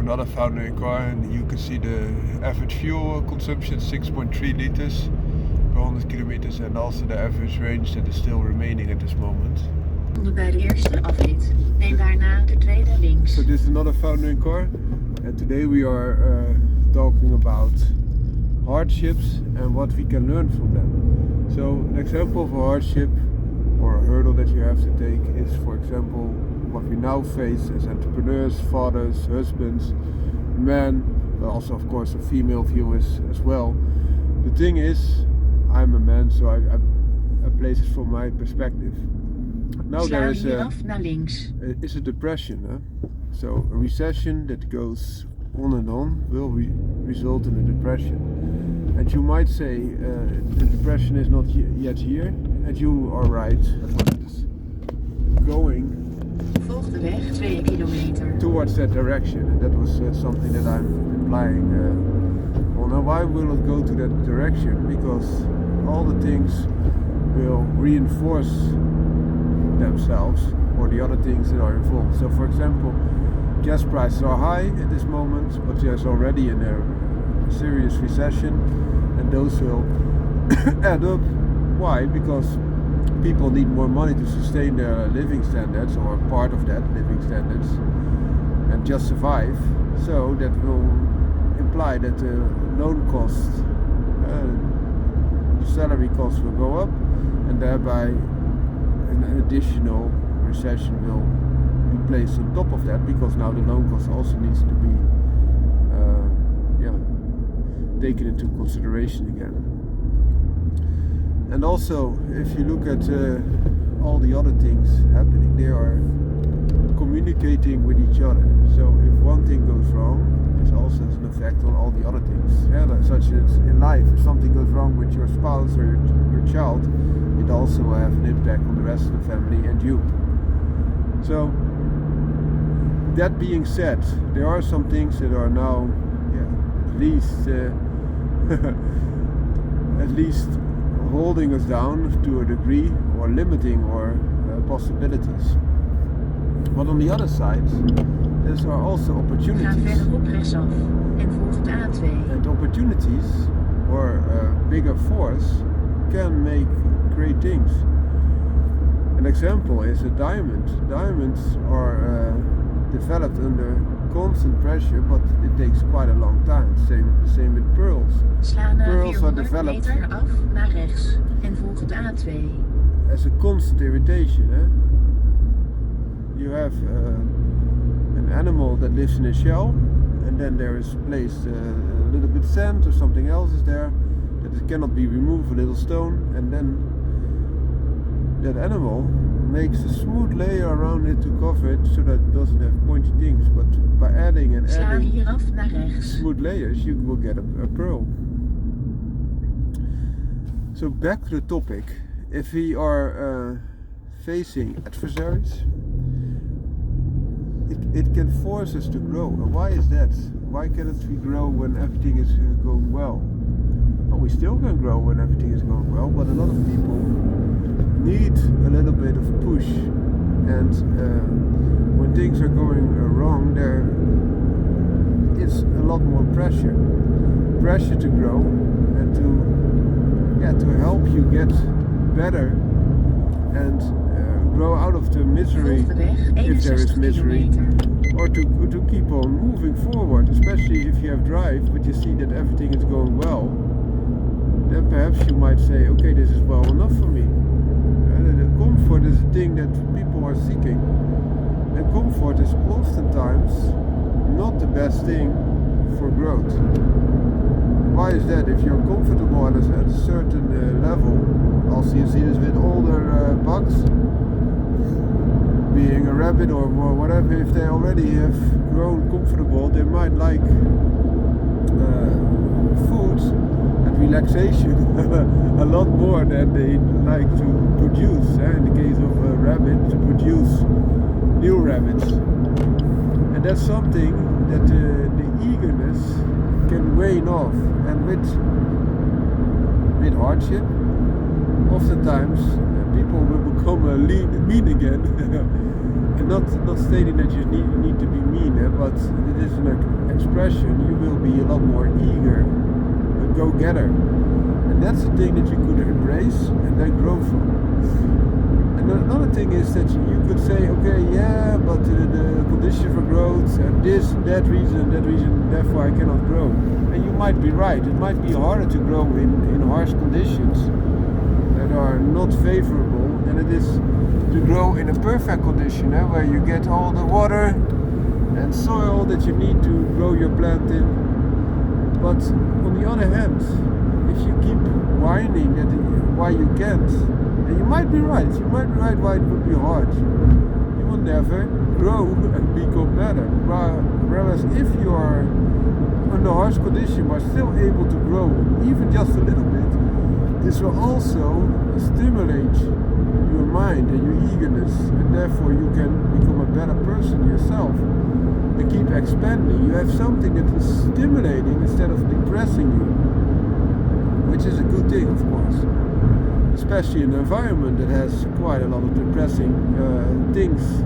another foundering car, and you can see the average fuel consumption 6.3 liters per 100 kilometers, and also the average range that is still remaining at this moment. Bij de eerste afrit. Neem daarna de tweede links. So this is another foundering car, and today we are talking about hardships and what we can learn from them. So an example of a hardship or a hurdle that you have to take is, for example, what we now face as entrepreneurs, fathers, husbands, men, but also of course the female viewers as well. The thing is, I'm a man, so I place it from my perspective. Now there is a depression. So a recession that goes on and on will result in a depression. And you might say the depression is not yet here, and you are right. But it is going Volg de weg 2 kilometer. towards that direction, and that was something that I'm implying. Well, now why will it go to that direction? Because all the things will reinforce themselves, or the other things that are involved. So for example, gas prices are high at this moment, but there's already a serious recession, and those will add up. Why? Because people need more money to sustain their living standards, or part of that living standards, and just survive. So that will imply that the loan costs, the salary costs will go up, and thereby an additional recession will be placed on top of that, because now the loan cost also needs to be taken into consideration again. And also, if you look at all the other things happening, they are communicating with each other. So if one thing goes wrong, this also has an effect on all the other things. Such as in life, if something goes wrong with your spouse or your child, it also will have an impact on the rest of the family and you. So that being said, there are some things that are now at least holding us down to a degree, or limiting our possibilities. But on the other side, there are also Ga opportunities. verderop rechtsaf en volg de A2. And opportunities, or a bigger force, can make great things. An example is a diamond. Diamonds are developed under constant pressure, but it takes quite a long time. Same with pearls. Sla na Pearls are 400 developed meter af naar rechts en volg de A2. as a constant irritation. You have an animal that lives in a shell, and then there is placed a little bit of sand or something else is there that it cannot be removed, a little stone, and then that animal makes a smooth layer around it to cover it so that it doesn't have pointy things. But by adding and Sla adding hieraf naar rechts. smooth layers, you will get a pearl. So back to the topic. If we are facing adversaries, it can force us to grow. And why is that? Why cannot we grow when everything is going well? Well, we still can grow when everything is going well, but a lot of people need a little bit of push. And when things are going wrong, there is a lot more pressure. Pressure to grow and to help you get better and grow out of the misery, Volg de weg if there is 61 misery, kilometer. or to keep on moving forward, especially if you have drive, but you see that everything is going well, then perhaps you might say, okay, this is well enough for me. The comfort is a thing that people are seeking, and comfort is oftentimes not the best thing for growth. Why is that? If you're comfortable at a certain level, also you see this with older bucks, being a rabbit or whatever, if they already have grown comfortable, they might like food and relaxation a lot more than they like to produce. In the case of a rabbit, to produce new rabbits. And that's something that the eagerness can wane off, and with hardship, oftentimes people will become mean again. And not stating that you need to be mean, but it is expression, you will be a lot more eager, a go-getter. And that's the thing that you could embrace and then grow from. And another thing is that you could say, okay, yeah, but the condition for growth and this and that reason, therefore I cannot grow. And you might be right. It might be harder to grow in harsh conditions that are not favorable than it is to grow in a perfect condition, where you get all the water and soil that you need to grow your plant in. But on the other hand, if you keep whining that why you can't, and you might be right why it would be hard, you will never grow and become better. Whereas if you are under harsh condition but still able to grow even just a little bit, this will also stimulate your mind and your eagerness, and therefore you can become a better person yourself and keep expanding. You have something that is stimulating instead of depressing you, which is a good thing, of course, especially in an environment that has quite a lot of depressing things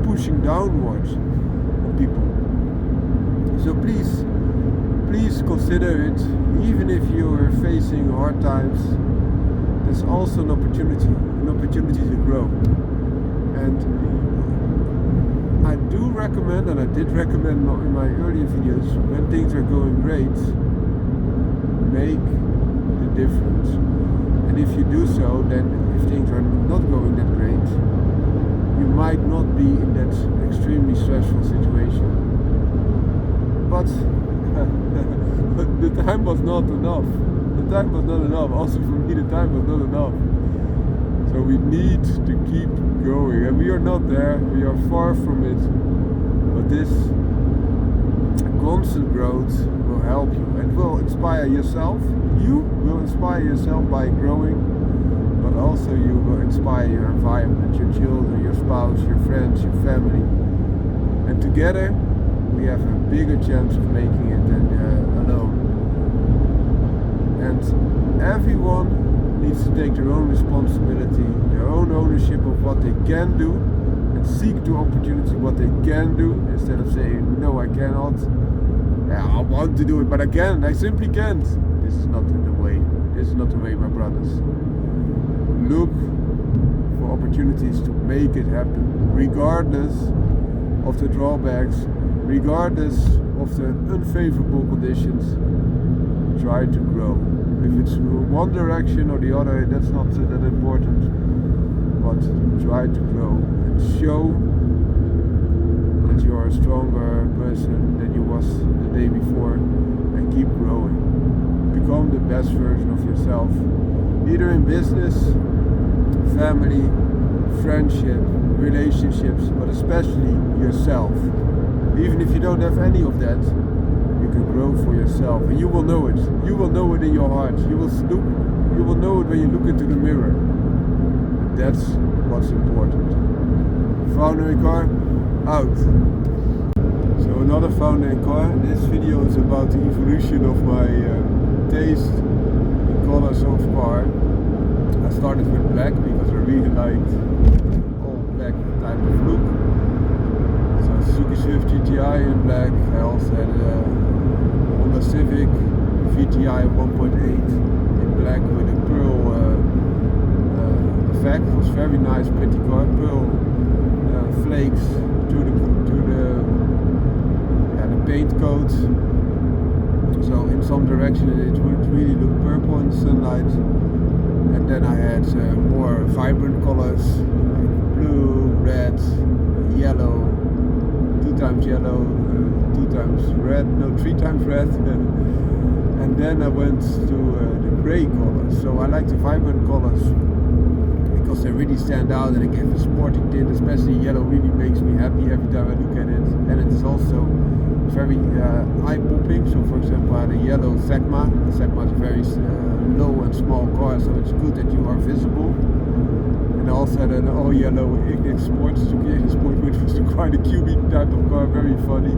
pushing downwards on people. So please consider it. Even if you are facing hard times, there's also an opportunity to grow. And I do recommend, and I did recommend in my earlier videos, when things are going great, make the difference. And if you do so, then if things are not going that great, you might not be in that extremely stressful situation. But the time was not enough. Also for me, the time was not enough. So we need to keep going. And we are not there. We are far from it. But this constant growth will help you and will inspire yourself. You will inspire yourself by growing. But also you will inspire your environment, your children, your spouse, your friends, your family. And together we have a bigger chance of making it than alone. And everyone needs to take their own responsibility, their own ownership of what they can do, and seek to opportunity what they can do, instead of saying, no, I cannot. Yeah, I want to do it, but I can't. I simply can't. This is not the way. This is not the way, my brothers. Look for opportunities to make it happen, regardless of the drawbacks, regardless of the unfavorable conditions. Try to grow. If it's one direction or the other, that's not that important. But try to grow and show that you are a stronger person than you was the day before, and keep growing. Become the best version of yourself, either in business, family, friendship, relationships, but especially yourself. Even if you don't have any of that, you can grow for yourself, and you will know it. You will know it in your heart. You will know it when you look into the mirror. That's what's important. Founder in Car, out. So another Founder in Car. This video is about the evolution of my taste in colors of car. I started with black because I really liked all black type of look. So Suzuki Swift GTI in black. I also had a Honda Civic VTI 1.8 in black with a pearl effect. It was very nice, pretty car. Pearl flakes to the paint coat. So in some direction it would really look purple in the sunlight. And then I had more vibrant colors like blue, red, yellow, 2 times yellow, 2 times red, no 3 times red. And then I went to the grey colors. So I like the vibrant colors because they really stand out and they give a sporting tint. Especially yellow really makes me happy every time I look at it. And it is also very eye-popping. So for example, I had a yellow Segma. The Segma is a very low and small car, so it's good that you are visible. And I also had an all-yellow Ignis Sport, Suzuki Ignis Sport, which was quite a cubey type of car, very funny.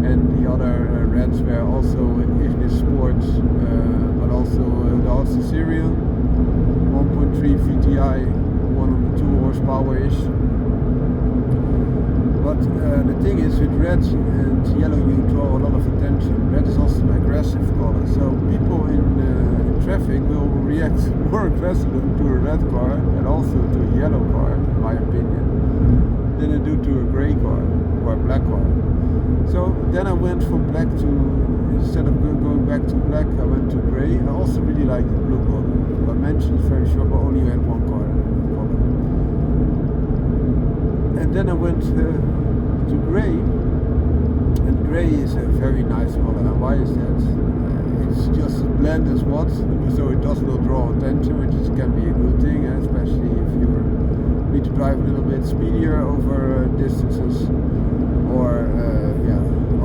And the other reds were also Ignis Sports, but also the Austin Sirion 1.3 VTI, 102 horsepower-ish. But the thing is, with red and yellow you draw a lot of more aggressive to a red car and also to a yellow car, in my opinion, than I do to a grey car or a black car. So then I went from black to, instead of going back to black, I went to grey. I also really like the blue color. I mentioned it's very short, but only had one color. And then I went to grey, and grey is a very nice color. And why is that? It's just a blend as what, so it does not draw attention, which can be a good thing, especially if you need to drive a little bit speedier over distances, or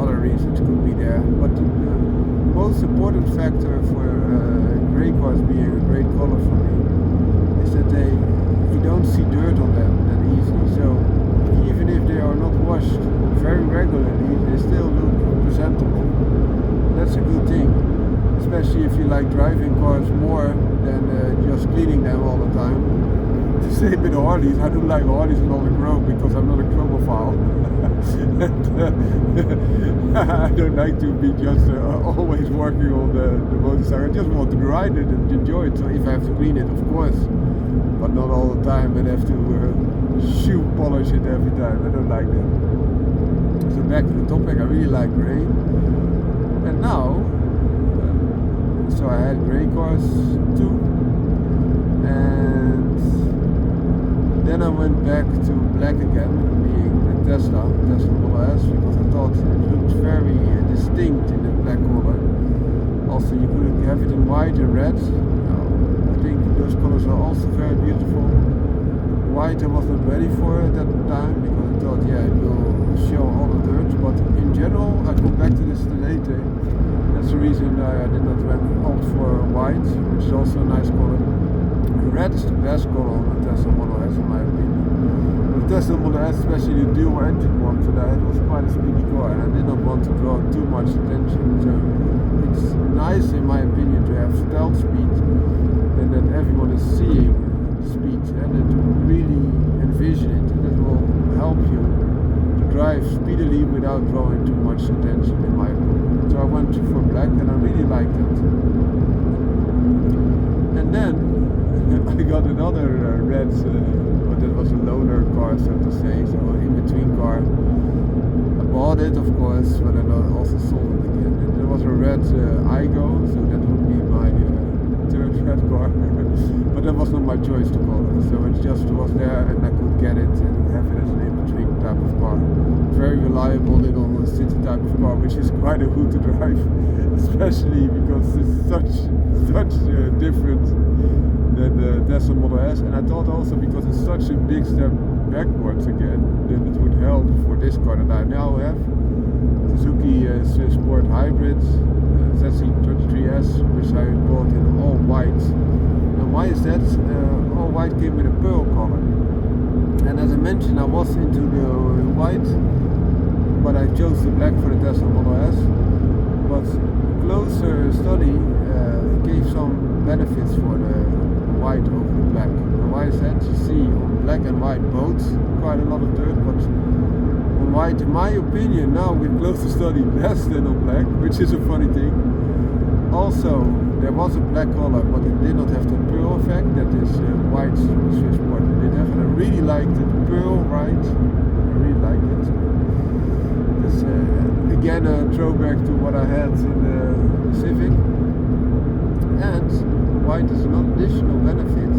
other reasons could be there. But the most important factor for grey cars being a great color for me is that you don't see dirt on them that easily. So even if they are not washed very regularly, they still look presentable. That's a good thing, especially if you like driving cars more than just cleaning them all the time. The same with Harleys. I don't like Harleys in all the grove because I'm not a chromophile. And, I don't like to be just always working on the motorcycle. I just want to ride it and enjoy it. So if I have to clean it, of course, but not all the time, and have to shoe polish it every time. I don't like that. So back to the topic, I really like grey. And now, so I had grey cars too, and then I went back to black again, being the Tesla Model S, because I thought it looked very distinct in the black color. Also, you could have it in white and red. I think those colors are also very beautiful. White I was not ready for at that time, because I thought, yeah, it will show all the dirt, but in general, I come back to this later. That's the reason I did not opt for white, which is also a nice color. Red is the best color on the Tesla Model S, in my opinion. The Tesla Model S, especially the dual engine one today, it was quite a speedy car, and I did not want to draw too much attention. So it's nice, in my opinion, to have stealth speed, and that everyone is seeing speed, and to really envision it, and that will help you to drive speedily without drawing too much attention, in my opinion. So I went for black, and I really liked it. And then I got another red, but that was a loaner car, so to say, so in between car. I bought it, of course, but I also sold it again. And there was a red Igo, so that would be my third red car. But that was not my choice to color, so it just was there, and I could get it and have it as an in-between type of car. Very reliable little city type of car, which is quite a hoot to drive, especially because it's such different than the Tesla Model S. And I thought also because it's such a big step backwards again, then it would help for this car that I now have. Suzuki Sport Hybrids, ZC33S, which I bought in all white. And why is that? All white came with a pearl color. And as I mentioned, I was into the white, but I chose the black for the Tesla Model S. But closer study gave some benefits for the white over the black. And why is that? You see on black and white both quite a lot of dirt, but on white, in my opinion, now with closer study, less than on black, which is a funny thing. Also, there was a black color, but it did not have the pearl effect that is white Swiss Sport did have, and I really liked it. Pearl white, I really liked it. It's again a throwback to what I had in the Civic. And white is an additional benefit.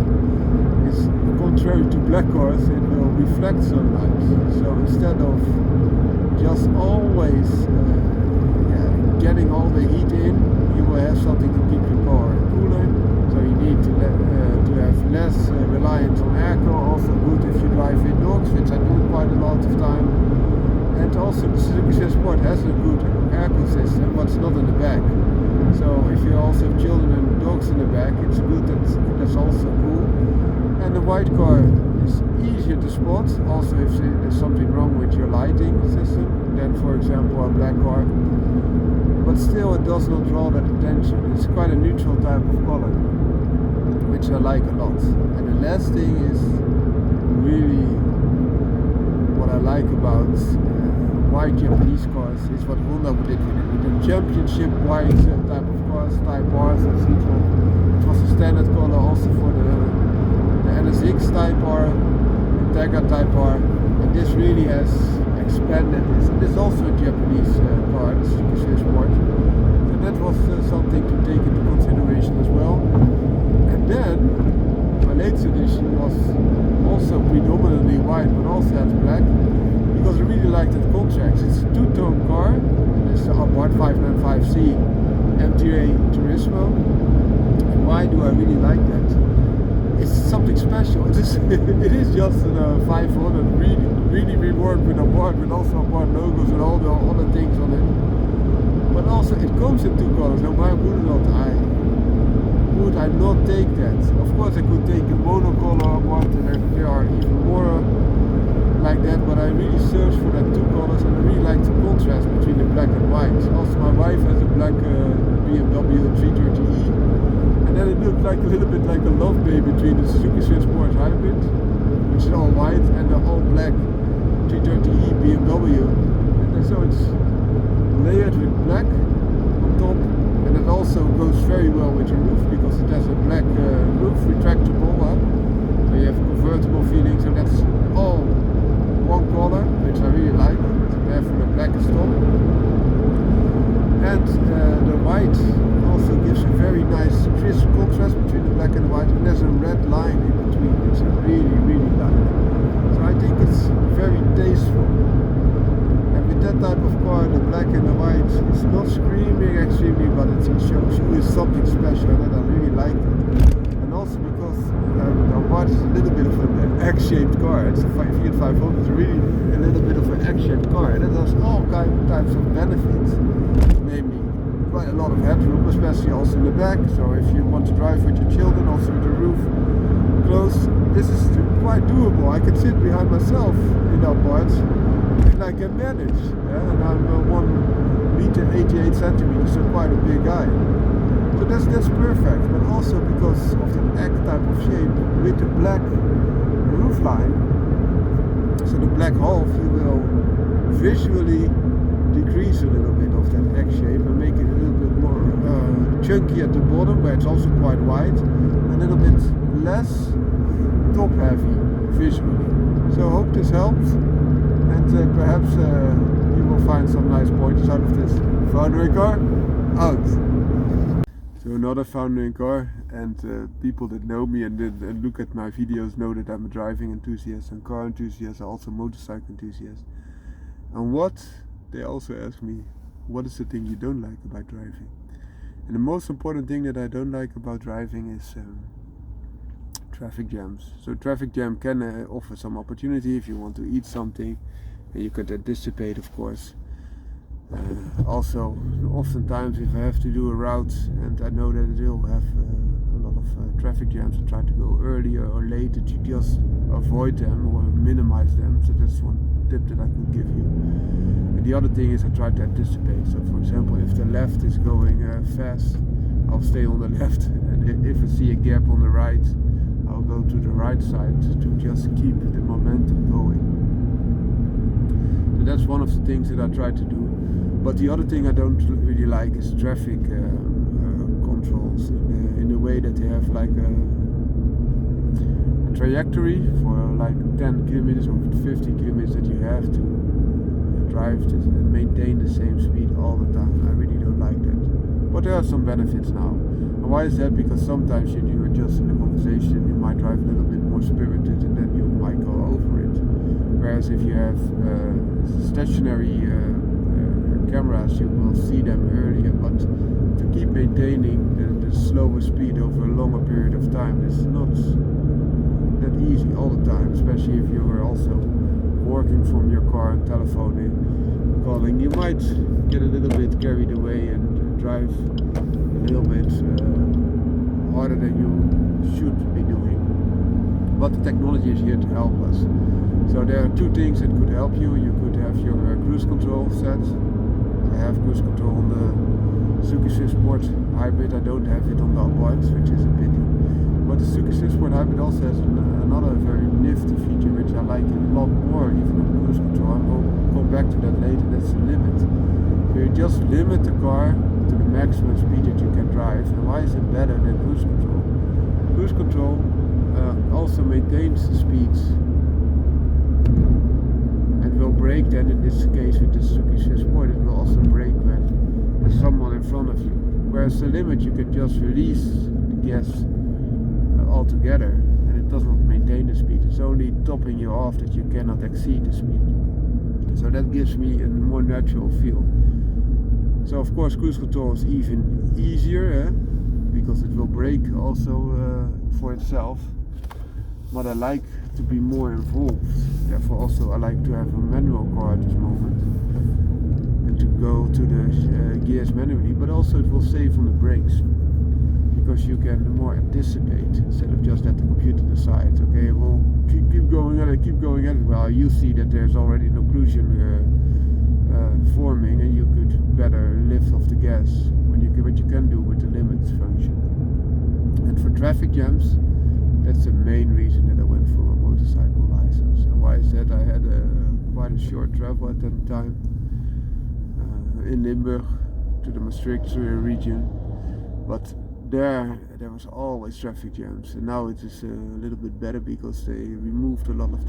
It's contrary to black cars, it will reflect sunlight. So instead of just always getting all the heat in, you will have something to keep your car cooler. So you need to have less reliance on airco. Also good if you drive indoors, which I do quite a lot of time. And also the Suzuki Sport has a good airco system, but it's not in the back. So if you also have children and dogs in the back, it's good that's also cool. And the white car is easier to spot, also if there's something wrong with your lighting system, than for example a black car. But still it does not draw that attention. It's quite a neutral type of color, which I like a lot. And the last thing is really what I like about white Japanese cars is what Honda did with it. With the championship white type of cars, Type Rs, etc. was a standard color also for the NSX Type R, Integra Type R, and this really has expanded this. And this is also a Japanese car, the Suzuki Swiss Sport. So that was something to take into consideration as well. And then my latest edition was also predominantly white, but also has black, because I really like that contrast. It's a two-tone car. It's the Abarth 595C MTA Turismo. And why do I really like that? It's something special. It is just a 500 really reworked with Abarth, with also Abarth logos and all the other things on it. But also it comes in two colors. Now why would I not take that? Of course I could take a monocolor Abarth, and there are even more like that, but I really searched for that two colors, and I really like the contrast between the black and white. Also my wife has a black BMW 330e, and then it looked like a little bit like a love baby between the Suzuki Swiss Sport Hybrid, which is all white, and the all black 330e BMW. And so it's layered with black on top, and it also goes very well with your roof because it has a black roof, retractable, so you have a convertible feeling. So that's all one color, which I really like. So therefore the black is top, and the white also gives a very nice crisp contrast between the black and the white, and there's a red line in between, which I really like. So I think it's very tasteful. And with that type of car, the black and the white, it's not screaming extremely, but it shows you is something special, and I really like it. And also because the Abarth is a little bit of an X-shaped car. It's a Fiat 500, it's really a little bit of an X-shaped car, and it has all types of benefits, namely quite a lot of headroom, especially also in the back. So if you want to drive with your children, also with the roof closed, this is quite doable. I can sit behind myself in that part and I can manage. Yeah? And I'm 1 meter 88 centimeters, so quite a big guy. So that's perfect. But also because of the egg type of shape with the black roof line, so the black half, you will visually decrease a little bit of that egg shape and make it a little bit more chunky at the bottom, where it's also quite wide, a little bit less top heavy visually. So I hope this helps, and perhaps you will find some nice pointers out of this. Foundering car, out! So another foundering car, and people that know me and look at my videos know that I'm a driving enthusiast and car enthusiast, also motorcycle enthusiast. And what they also ask me, what is the thing you don't like about driving? And the most important thing that I don't like about driving is traffic jams. So traffic jam can offer some opportunity if you want to eat something, and you could anticipate, of course. Also, oftentimes if I have to do a route and I know that it will have a lot of traffic jams, I try to go earlier or later to just avoid them or minimize them. So that's one tip that I could give you. And the other thing is I try to anticipate. So for example, if the left is going fast, I'll stay on the left, and if I see a gap on the right, I'll go to the right side to just keep the momentum going. So that's one of the things that I try to do. But the other thing I don't really like is traffic controls in the way that they have like a trajectory for like 10 kilometers or 15 kilometers that you have to drive and maintain the same speed all the time. I really don't like that. But there are some benefits now. And why is that? Because sometimes you do just in a conversation, you might drive a little bit more spirited and then you might go over it. Whereas if you have stationary cameras, you will see them earlier, but to keep maintaining the slower speed over a longer period of time is not that easy all the time, especially if you are also working from your car and telephone calling. You might get a little bit carried away and drive a little bit harder than you should be doing, but the technology is here to help us. So there are two things that could help you. You could have your cruise control set. I have cruise control on the Suzuki Swiss Sport Hybrid. I don't have it on the Abarth, which is a pity. But the Suzuki Swiss Sport Hybrid also has another very nifty feature, which I like a lot more even than the cruise control. I'll come back to that later. That's the limit. So you just limit the car to the maximum speed that you can drive. And why is it better than cruise control? Cruise control also maintains the speeds and will brake then, in this case with the Suzuki Sport, it will also brake when there's someone in front of you. Whereas the limit, you can just release the gas altogether and it does not maintain the speed. It's only topping you off that you cannot exceed the speed. So that gives me a more natural feel. So of course cruise control is even easier because it will brake also for itself. But I like to be more involved. Therefore also I like to have a manual car at this moment and to go to the gears manually, but also it will save on the brakes because you can more anticipate instead of just let the computer decide, okay, we'll keep going at it, well you see that there's already an occlusion forming and you could better lift off the gas what you can do with the limit function. And for traffic jams, that's the main reason that I went for a motorcycle license. And why is that? I had quite a short travel at that time in Limburg to the Maastricht region, but there was always traffic jams, and now it is a little bit better because they removed a lot of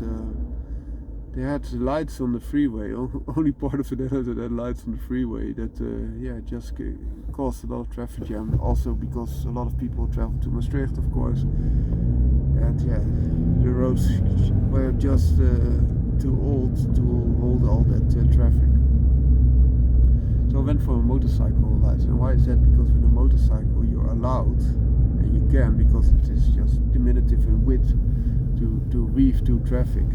they had the lights on the freeway. Only part of it had lights on the freeway that just caused a lot of traffic jam. Also because a lot of people travel to Maastricht, of course, and the roads were just too old to hold all that traffic. So I went for a motorcycle license. And why is that? Because with a motorcycle you're allowed, and you can, because it is just diminutive in width, to weave through traffic.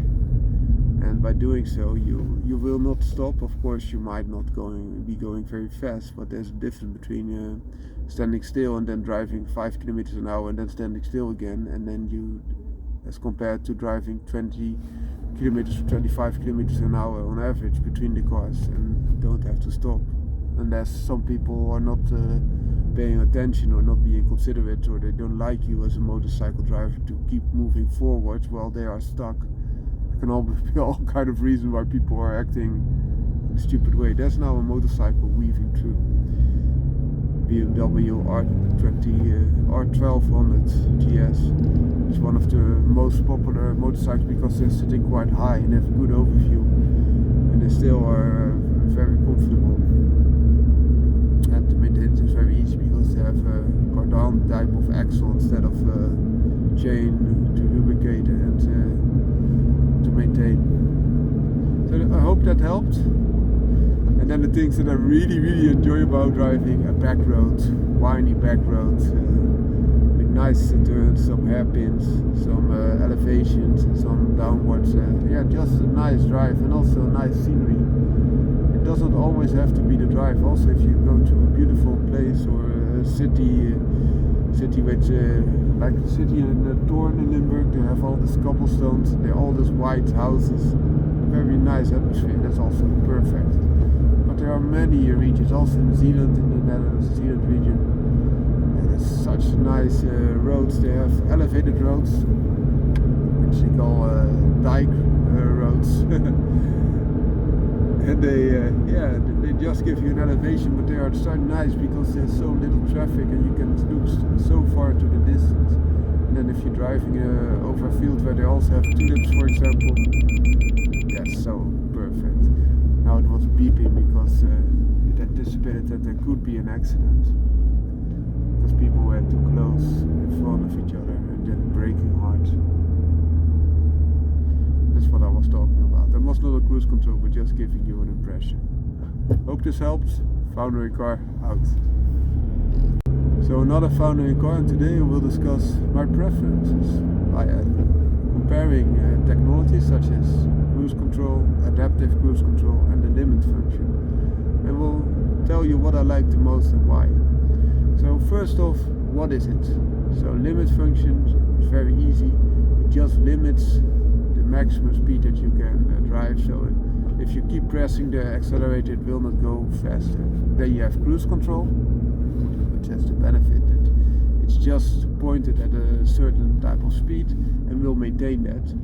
And by doing so you will not stop. Of course you might not be going very fast, but there's a difference between standing still and then driving 5 kilometers an hour and then standing still again, and then you, as compared to driving 20 kilometers or 25 kilometers an hour on average between the cars and don't have to stop. Unless some people are not paying attention or not being considerate, or they don't like you as a motorcycle driver to keep moving forward while they are stuck. There can be all kind of reasons why people are acting in a stupid way. There's now a motorcycle weaving through. BMW R1200 GS. It's one of the most popular motorcycles because they're sitting quite high and have a good overview, and they still are very comfortable. And the maintenance is very easy because they have a cardan type of axle instead of chain to lubricate and to maintain. So I hope that helped. And then the things that I really enjoy about driving: a back road, windy back road with nice turns, some hairpins, some elevations and some downwards. Just a nice drive and also nice scenery. It doesn't always have to be the drive. Also, if you go to a beautiful place or a city with like the city in Thorn in Limburg, they have all these cobblestones, they're all these white houses, a very nice atmosphere. That's also perfect. But there are many regions, also in Zeeland, in the Netherlands, Zeeland region. And there's such nice roads. They have elevated roads, which they call dike roads. And they just give you an elevation, but they are so nice because there's so little traffic and you can look so far to the distance. And then if you're driving over a field where they also have tulips, for example, that's so perfect. Now it was beeping because it anticipated that there could be an accident because people were too close in front of each other and then braking hard. That's what I was talking about. That was not a cruise control, but just giving you an impression. Hope this helps. Foundry car out. So another foundry car, and today I will discuss my preferences by comparing technologies such as cruise control, adaptive cruise control and the limit function. And we'll tell you what I like the most and why. So first off, what is it? So limit function is very easy. It just limits the maximum speed that you can drive. So if you keep pressing the accelerator, it will not go faster. Then you have cruise control, which has the benefit that it's just pointed at a certain type of speed and will maintain that.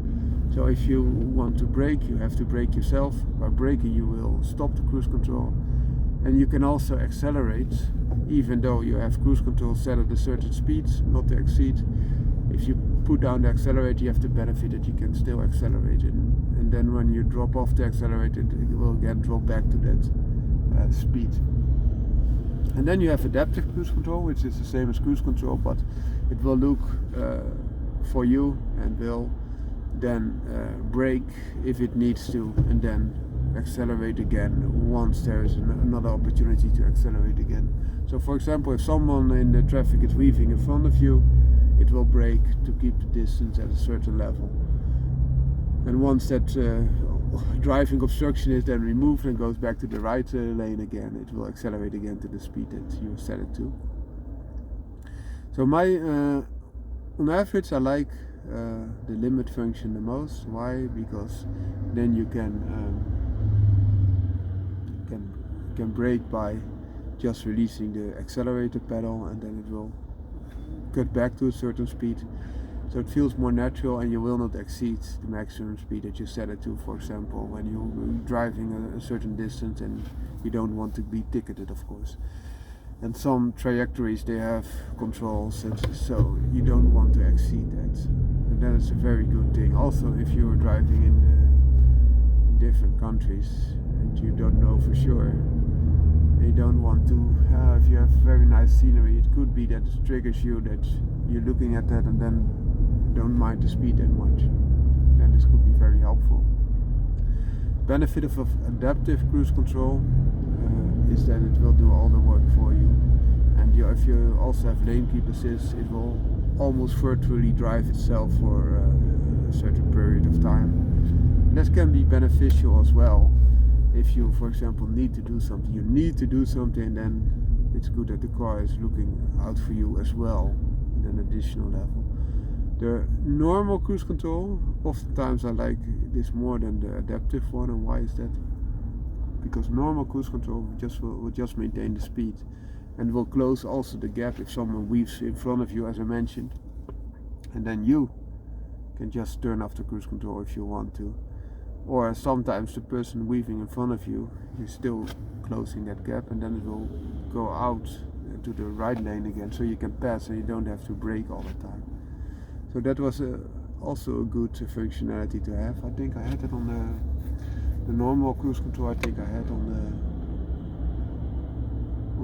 So if you want to brake, you have to brake yourself. By braking, you will stop the cruise control. And you can also accelerate, even though you have cruise control set at a certain speed, not to exceed. If you put down the accelerator, you have the benefit that you can still accelerate it. And then when you drop off the accelerator, it will again drop back to that speed. And then you have adaptive cruise control, which is the same as cruise control, but it will look for you and will then brake if it needs to, and then accelerate again once there is another opportunity to accelerate again. So for example, if someone in the traffic is weaving in front of you, it will brake to keep the distance at a certain level. And once that driving obstruction is then removed and goes back to the right lane again, it will accelerate again to the speed that you set it to. So on average I like the limit function the most. Why? Because then you can brake by just releasing the accelerator pedal, and then it will cut back to a certain speed. So it feels more natural, and you will not exceed the maximum speed that you set it to, for example, when you're driving a certain distance and you don't want to be ticketed, of course. And some trajectories, they have controls, so you don't want to exceed that. And that is a very good thing. Also, if you're driving in different countries and you don't know for sure, you don't want to, if you have very nice scenery, it could be that it triggers you, that you're looking at that and then don't mind the speed that much. Then this could be very helpful. Benefit of adaptive cruise control is that it will do all the work for you. And if you also have lane keep assist, it will almost virtually drive itself for a certain period of time. And this can be beneficial as well. If you, for example, need to do something, then it's good that the car is looking out for you as well at an additional level. The normal cruise control, oftentimes I like this more than the adaptive one. And why is that? Because normal cruise control will just maintain the speed and will close also the gap if someone weaves in front of you, as I mentioned. And then you can just turn off the cruise control if you want to. Or sometimes the person weaving in front of you is still closing that gap, and then it will go out to the right lane again, so you can pass and you don't have to brake all the time. So that was also a good functionality to have. I think I had it on the normal cruise control. I think I had on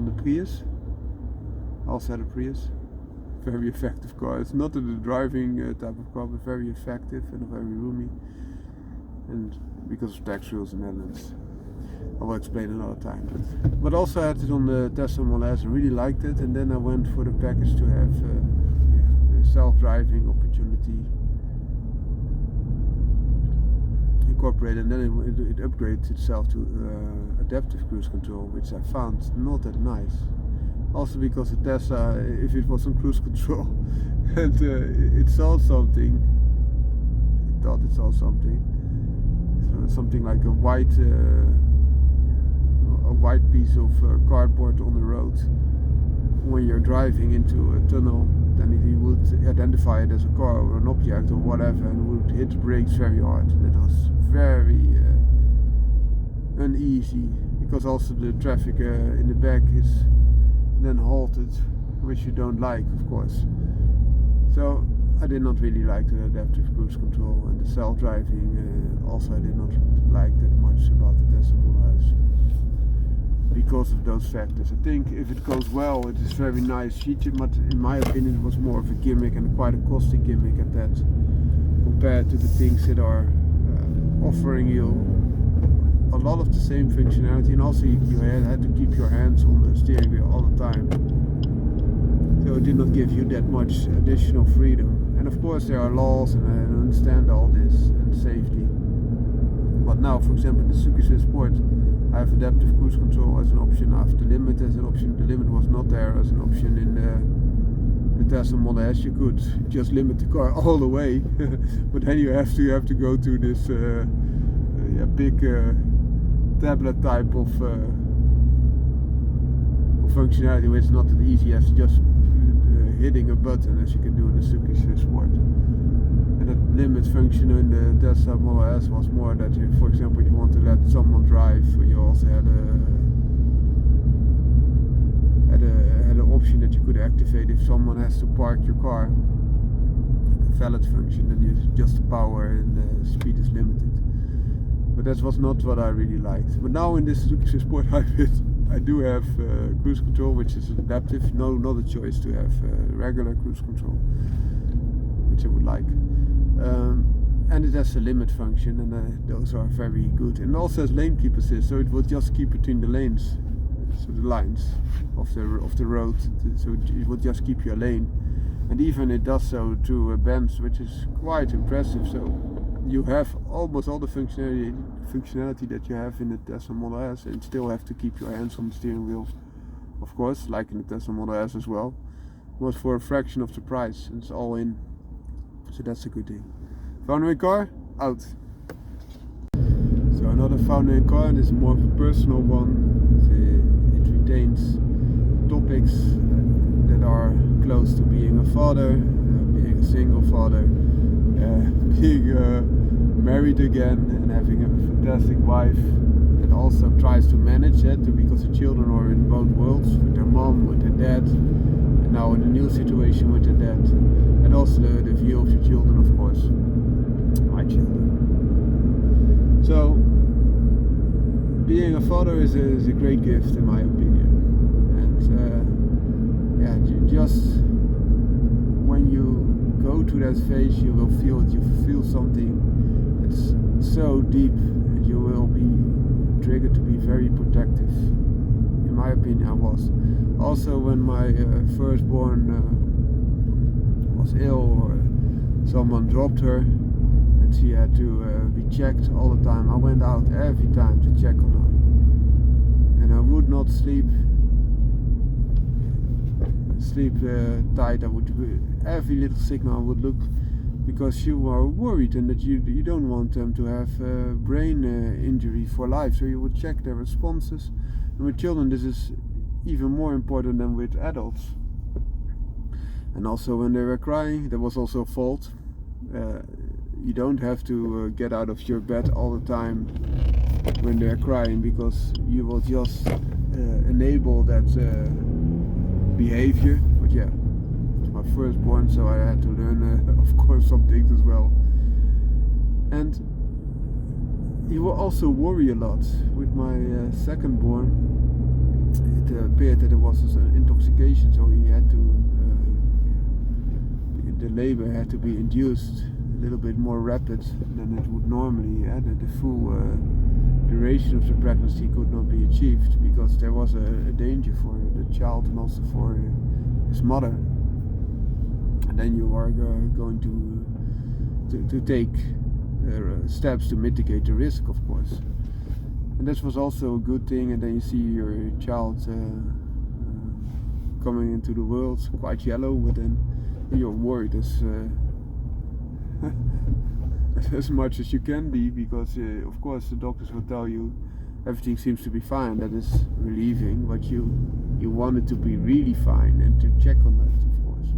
the Prius. I also had a Prius. Very effective car. It's not a driving type of car, but very effective and very roomy. And because of tax rules in the Netherlands, I will explain another time. But also I had it on the Tesla Model S. I really liked it, and then I went for the package to have the self-driving opportunity incorporated, and then it upgrades itself to adaptive cruise control, which I found not that nice. Also because the Tesla, if it was on cruise control and it saw something, it thought it saw something. Something like a white piece of cardboard on the road. When you're driving into a tunnel, then it would identify it as a car or an object or whatever, and would hit the brakes very hard. And it was very uneasy, because also the traffic in the back is then halted, which you don't like, of course. So I did not really like the adaptive cruise control, and the self-driving also I did not like that much about the Tesla Model S because of those factors. I think if it goes well, it is a very nice feature, but in my opinion it was more of a gimmick, and quite a costly gimmick at that, compared to the things that are offering you a lot of the same functionality, and also you had to keep your hands on the steering wheel all the time. So it did not give you that much additional freedom. And of course there are laws, and I understand all this, and safety. But now, for example, in the Suzuki Sport, I have adaptive cruise control as an option. I have the limit as an option. The limit was not there as an option in the Tesla Model S. You could just limit the car all the way, but then you have to go to this big tablet type of functionality, which is not as easy as just hitting a button as you can do in the Suzuki Sport. And that limit function in the Tesla Model S was more that, for example, if you want to let someone drive, you also had option that you could activate if someone has to park your car, like a valet function, then you just the power and the speed is limited. But that was not what I really liked. But now in this Suzuki Sport Hybrid, I do have cruise control, which is adaptive. No, not a choice to have regular cruise control, which I would like. And it has a limit function, and those are very good. And it also has lane keep assist, so it will just keep between the lanes, so the lines of the road. So it will just keep your lane, and even it does so through bends, which is quite impressive. So you have almost all the functionality that you have in the Tesla Model S, and still have to keep your hands on the steering wheel, of course, like in the Tesla Model S as well. But for a fraction of the price, and it's all in. So that's a good thing. Found a car? Out. So another found a car, and this is more of a personal one. It retains topics that are close to being a father, being a single father, being married again, and having a fantastic wife that also tries to manage that, because the children are in both worlds, with their mom, with their dad, and now in a new situation with their dad, and also the view of your children, of course, my children. So being a father is a great gift, in my opinion, and just when you go to that phase, you will feel it. You feel something that's so deep, and you will be triggered to be very protective. In my opinion, I was. Also, when my firstborn was ill, or someone dropped her, and she had to be checked all the time, I went out every time to check on her, and I would not sleep tight. I would, every little signal I would look, because you are worried, and that you don't want them to have brain injury for life, so you would check their responses. And with children this is even more important than with adults. And also when they were crying, there was also a fault. You don't have to get out of your bed all the time when they're crying, because you will just enable that behavior. But yeah, it's my firstborn, so I had to learn of course some things as well. And you will also worry a lot. With my secondborn, it appeared that it was an intoxication, so he had to the labor had to be induced a little bit more rapid than it would normally. The full duration of the pregnancy could not be achieved, because there was a danger for the child and also for his mother. And then you are going to take steps to mitigate the risk, of course. And this was also a good thing. And then you see your child coming into the world quite yellow within. You're worried as much as you can be, because of course the doctors will tell you everything seems to be fine. That is relieving, but you want it to be really fine, and to check on that, of course.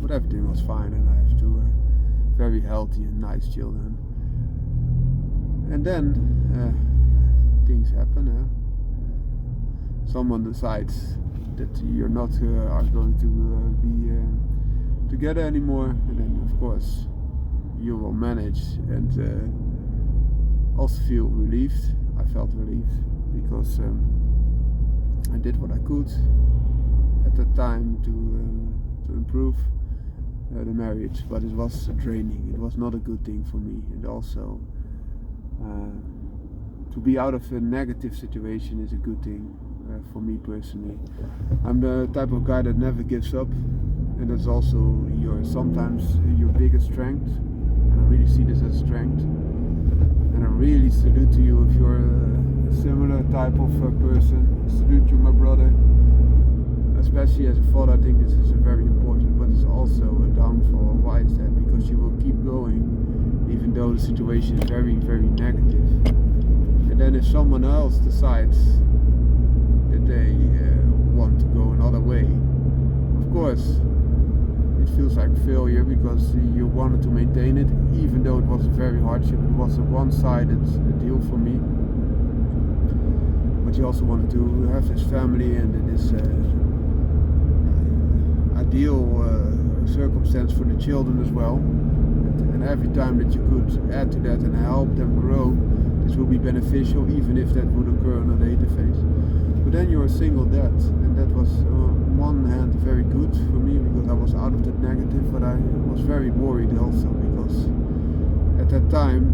But everything was fine, and I have two very healthy and nice children. And then things happen. Someone decides that you're not are going to be together anymore, and then of course you will manage, and also feel relieved. I felt relieved, because I did what I could at that time to improve the marriage, but it was draining. It was not a good thing for me, and also to be out of a negative situation is a good thing for me personally. I'm the type of guy that never gives up, and that's also sometimes your biggest strength, and I really see this as strength. And I really salute to you if you're a similar type of person. I salute you, my brother. Especially as a father, I think this is very important, but it's also a downfall. Why is that? Because you will keep going even though the situation is very, very negative. And then if someone else decides that they want to go another way, of course it feels like failure, because you wanted to maintain it, even though it was a very hardship. It was a one-sided deal for me, but you also wanted to have this family and this ideal circumstance for the children as well. And every time that you could add to that and help them grow, this will be beneficial, even if that would occur on a later phase. But then you're a single dad, and that was on one hand very good for me because I was out of that negative, but I was very worried also because at that time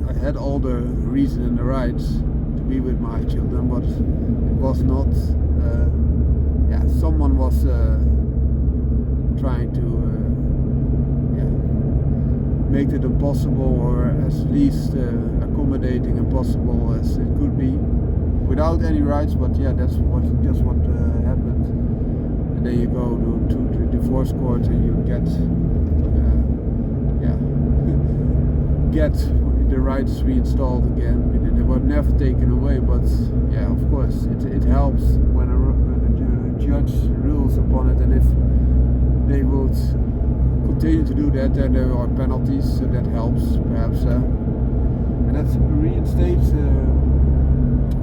I had all the reason and the rights to be with my children, but it was not. Someone was trying to make it impossible, or as least accommodating and possible as it could be, without any rights. But that's what happened. And then you go to the divorce court and you get get the rights reinstalled again. They were never taken away, but of course it helps when a judge rules upon it, and if they would continue to do that, then there are penalties, so that helps perhaps, and that reinstates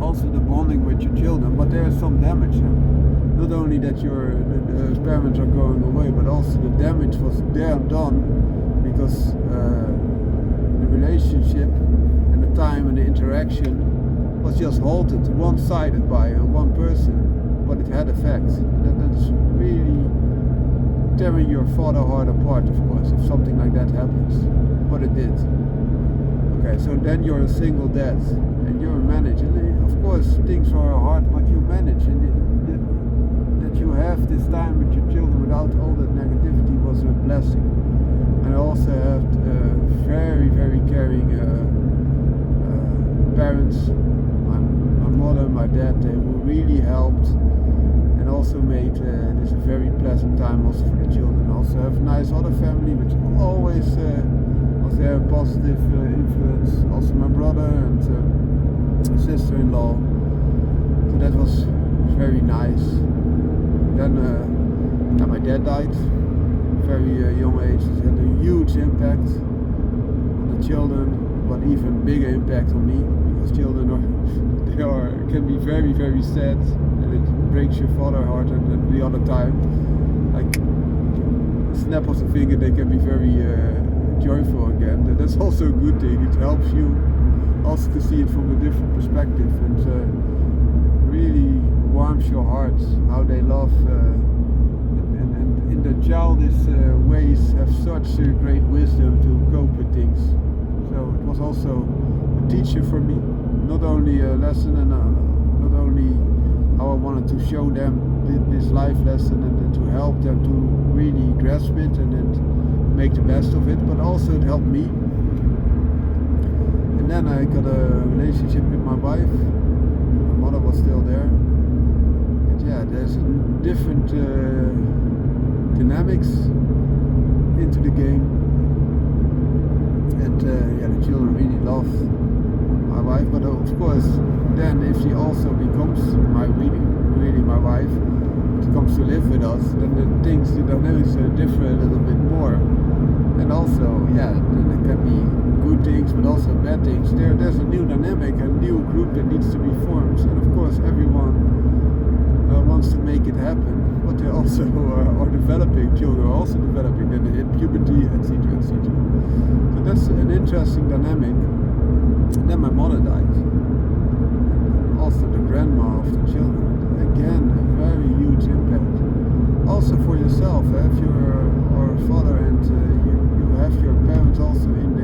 also the bonding with your children. But there is some damage. Not only that the parents are going away, but also the damage was done because the relationship and the time and the interaction was just halted, one-sided by one person. But it had effects. That's really tearing your father heart apart, of course, if something like that happens. But it did. Okay, so then you're a single dad and you're managing. Of course, things are hard, but you manage, and that you have this time with your children without all that negativity was a blessing. And I also have very, very caring parents. My mother and my dad, they really helped. And also made this a very pleasant time also for the children. Also have a nice other family which always was there, a positive influence. Also my brother and sister-in-law. So that was very nice. Then my dad died very young age. It had a huge impact on the children, but even bigger impact on me, because children can be very, very sad. It breaks your father heart, and the other time, like snap of the finger, they can be very joyful again. That's also a good thing. It helps you also to see it from a different perspective, and really warms your heart how they love and in their childish ways have such great wisdom to cope with things. So it was also a teacher for me, not only a lesson and not only how I wanted to show them this life lesson and to help them to really grasp it and make the best of it, but also it helped me. And then I got a relationship with my wife. My mother was still there. And there's a different dynamics into the game. And the children really love my wife, but of course then if she also becomes really my wife, she comes to live with us, then the dynamics differ a little bit more. And also there can be good things but also bad things. There's a new dynamic, a new group that needs to be formed, and of course everyone wants to make it happen, but they also are developing. Children are also developing, then they hit puberty, etc. So that's an interesting dynamic. And then my mother died. Also the grandma of the children. Again, a very huge impact. Also for yourself, if you're a father and you have your parents also in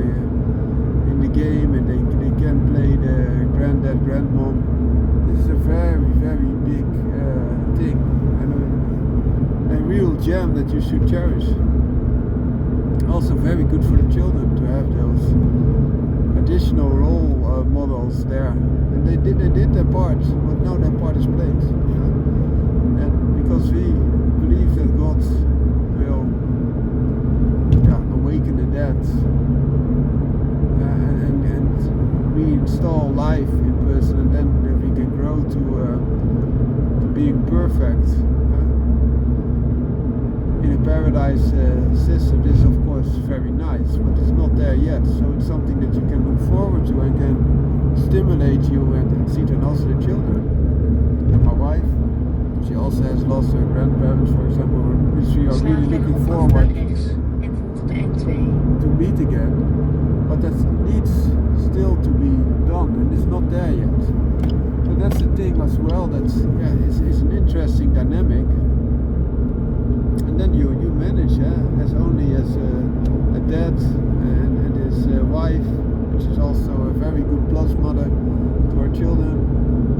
the game, and they can play the granddad, grandmom. This is a very, very big thing, and a real gem that you should cherish. Also very good for the children to have those additional role models there, and they did their part, but now their part is played. And because we believe that God will awaken the dead and reinstall life in person, and then we can grow to being perfect in a paradise system. This is of course very nice, but it's not there yet, so it's something that you can look forward to and can stimulate you and see to also the children. And my wife, she also also has lost her grandparents, for example, which we are Sla really verder looking op af naar forward rechts en volg de N2. to meet again. But that needs still to be done, and it's not there yet. So that's the thing as well. That's is an interesting dynamic. And then you manage as only as a dad and his wife, which is also a very good plus mother to our children,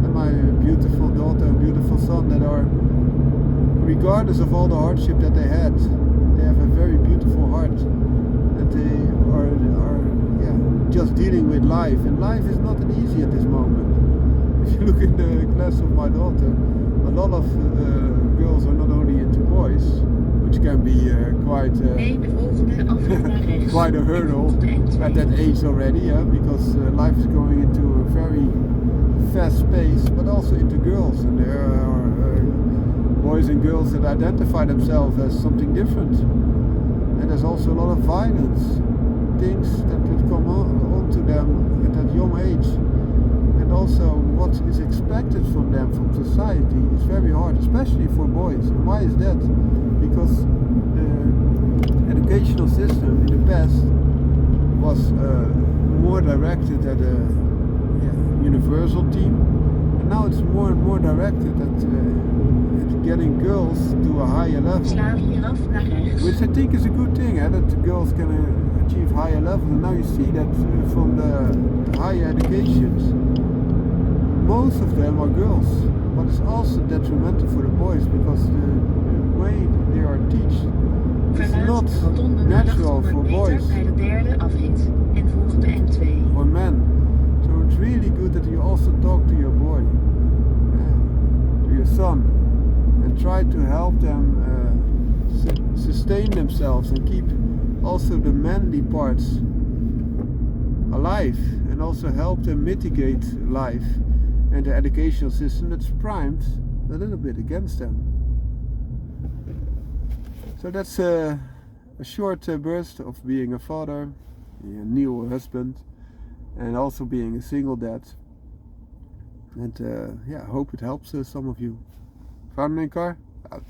and my beautiful daughter and beautiful son that are, regardless of all the hardship that they had, they have a very beautiful heart, and they are just dealing with life, and life is not an easy at this moment. If you look in the class of my daughter, a lot of girls are not only into boys, which can be quite Neem de volgende afrit naar rechts. quite a hurdle en volg de N2. at that age already, because life is going into a very fast pace, but also into girls, and there are boys and girls that identify themselves as something different, and there's also a lot of violence, things that come onto them at that young age, and also what is expected from them from society is very hard, especially for boys. And why is that? Because the educational system in the past was more directed at a universal team, and now it's more and more directed at getting girls to a higher level, Sla hier af naar rechts. which I think is a good thing, that the girls can achieve higher levels. And now you see that from the higher educations, most of them are girls, but it's also detrimental for the boys, because the way they are taught is Verlaat not de rotonde na natural 800 for meter boys bij de derde afrit en volg de N2. or men. So it's really good that you also talk to your boy, to your son, and try to help them sustain themselves and keep also the manly parts alive, and also help them mitigate life and the educational system that's primed a little bit against them. So that's a short burst of being a father, being a new husband, and also being a single dad. And I hope it helps some of you. Found me in car? Out.